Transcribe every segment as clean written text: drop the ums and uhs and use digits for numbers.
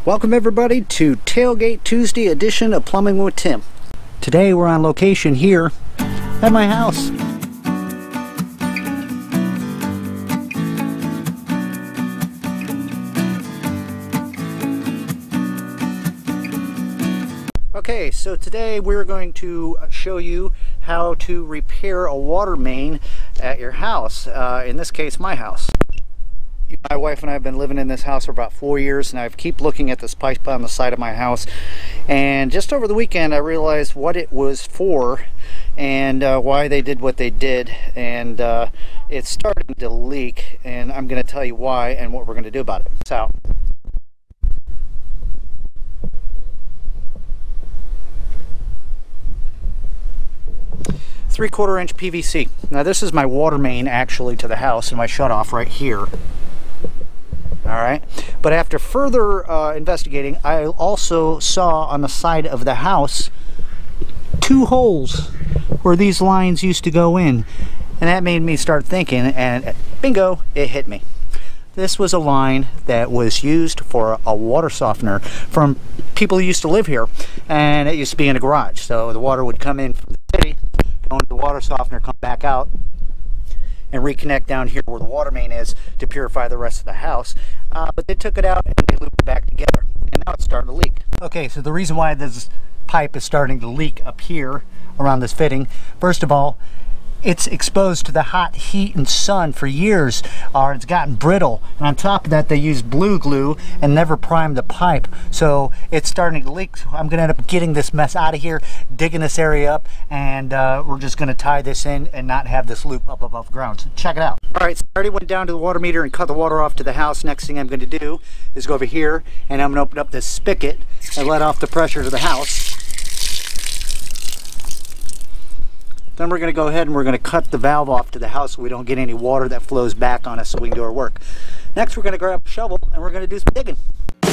Welcome everybody to Tailgate Tuesday edition of Plumbing with Tim. Today we're on location here at my house. Okay, so today we're going to show you how to repair a water main at your house, in this case my house. My wife and I have been living in this house for about 4 years, and I keep looking at this pipe on the side of my house, and just over the weekend I realized what it was for and why they did what they did, and it's starting to leak, and I'm going to tell you why and what we're going to do about it. So 3/4 inch PVC. Now this is my water main actually to the house, and my shutoff right here. Alright, but after further investigating, I also saw on the side of the house 2 holes where these lines used to go in, and that made me start thinking, and bingo, it hit me. This was a line that was used for a water softener from people who used to live here, and it used to be in a garage. So the water would come in from the city, go into the water softener, come back out, and reconnect down here where the water main is to purify the rest of the house. But they took it out and they looped it back together, and now it's starting to leak. Okay, so the reason why this pipe is starting to leak up here around this fitting, first of all, it's exposed to the hot heat and sun for years, or it's gotten brittle, and on top of that they used blue glue and never primed the pipe, so it's starting to leak. So I'm gonna end up getting this mess out of here, digging this area up, and we're just gonna tie this in and not have this loop up above ground. So check it out. All right, so I already went down to the water meter and cut the water off to the house. Next thing I'm going to do is go over here and I'm going to open up this spigot and let off the pressure to the house. Then we're going to go ahead and we're going to cut the valve off to the house so we don't get any water that flows back on us, so we can do our work. Next we're going to grab a shovel and we're going to do some digging. I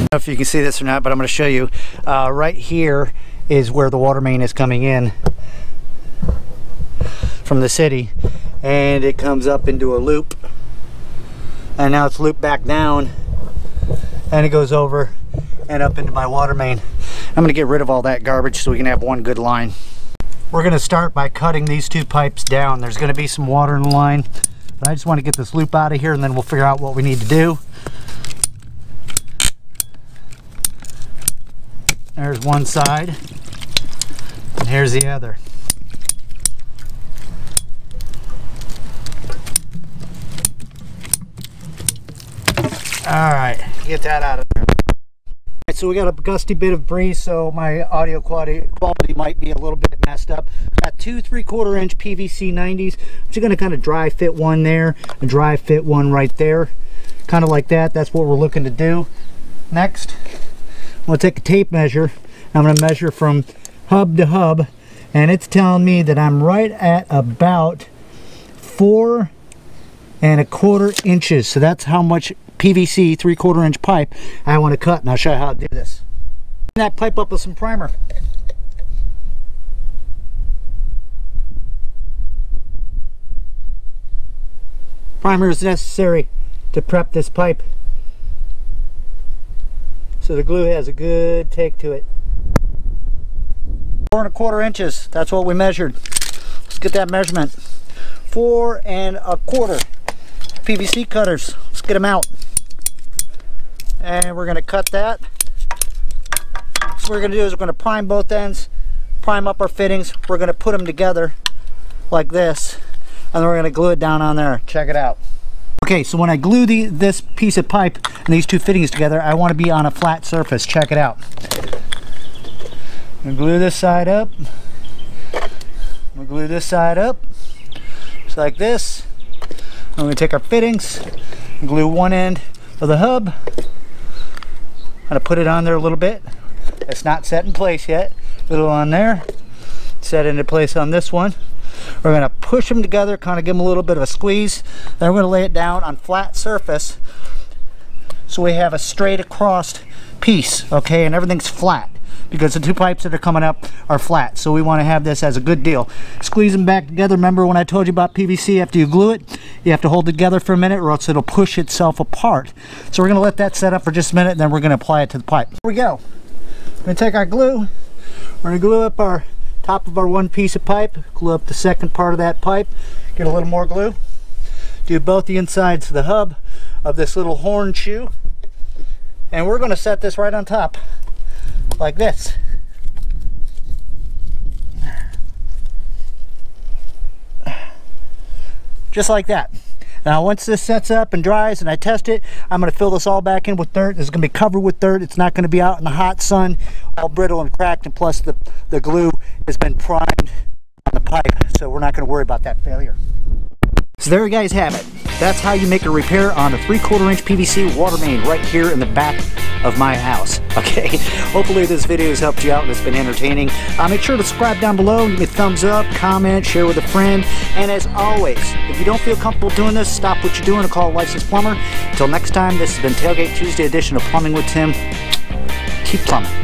don't know if you can see this or not, but I'm going to show you. Right here is where the water main is coming in from the city, and it comes up into a loop, and now it's looped back down, and it goes over and up into my water main. I'm going to get rid of all that garbage so we can have one good line. We're going to start by cutting these 2 pipes down. There's going to be some water in the line, but I just want to get this loop out of here, and then we'll figure out what we need to do. There's one side, and here's the other. All right, get that out of there. So we got a gusty bit of breeze, so my audio quality might be a little bit messed up. Got 2 3/4 inch PVC 90s. I'm just going to kind of dry fit one there and dry fit one right there, kind of like that. That's what we're looking to do. Next, I'm going to take a tape measure. I'm going to measure from hub to hub, and it's telling me that I'm right at about 4 1/4 inches. So that's how much PVC 3/4 inch pipe I want to cut, and I'll show you how to do this. That pipe up with some primer. Primer is necessary to prep this pipe so the glue has a good take to it. 4 1/4 inches, that's what we measured. Let's get that measurement. 4 1/4 PVC cutters. Let's get them out. And we're going to cut that. So what we're going to do is we're going to prime both ends, prime up our fittings. We're going to put them together like this, and then we're going to glue it down on there. Check it out. Okay, so when I glue this piece of pipe and these 2 fittings together, I want to be on a flat surface. Check it out. I'm going to glue this side up. I'm going to glue this side up, just like this. I'm going to take our fittings and glue one end of the hub. I'm going to put it on there a little bit. It's not set in place yet. A little on there. Set into place on this one. We're going to push them together, kind of give them a little bit of a squeeze. Then we're going to lay it down on flat surface so we have a straight across piece, okay, and everything's flat. because the two pipes that are coming up are flat. So we want to have this as a good deal. Squeeze them back together. Remember when I told you about PVC, after you glue it, you have to hold it together for a minute or else it'll push itself apart. So we're going to let that set up for just a minute, and then we're going to apply it to the pipe. Here we go. We're going to take our glue. We're going to glue up our top of our one piece of pipe, glue up the second part of that pipe, get a little more glue, do both the insides of the hub of this little horn shoe, and we're going to set this right on top like this. Just like that. Now once this sets up and dries and I test it, I'm going to fill this all back in with dirt. It's going to be covered with dirt. It's not going to be out in the hot sun all brittle and cracked, and plus the glue has been primed on the pipe, so we're not going to worry about that failure. So there you guys have it. That's how you make a repair on a 3/4 inch PVC water main right here in the back of my house. Okay, hopefully this video has helped you out and it's been entertaining. Make sure to subscribe down below, give me a thumbs up, comment, share with a friend, and as always, if you don't feel comfortable doing this, stop what you're doing and call a licensed plumber. Until next time, this has been Tailgate Tuesday edition of Plumbing with Tim. Keep plumbing.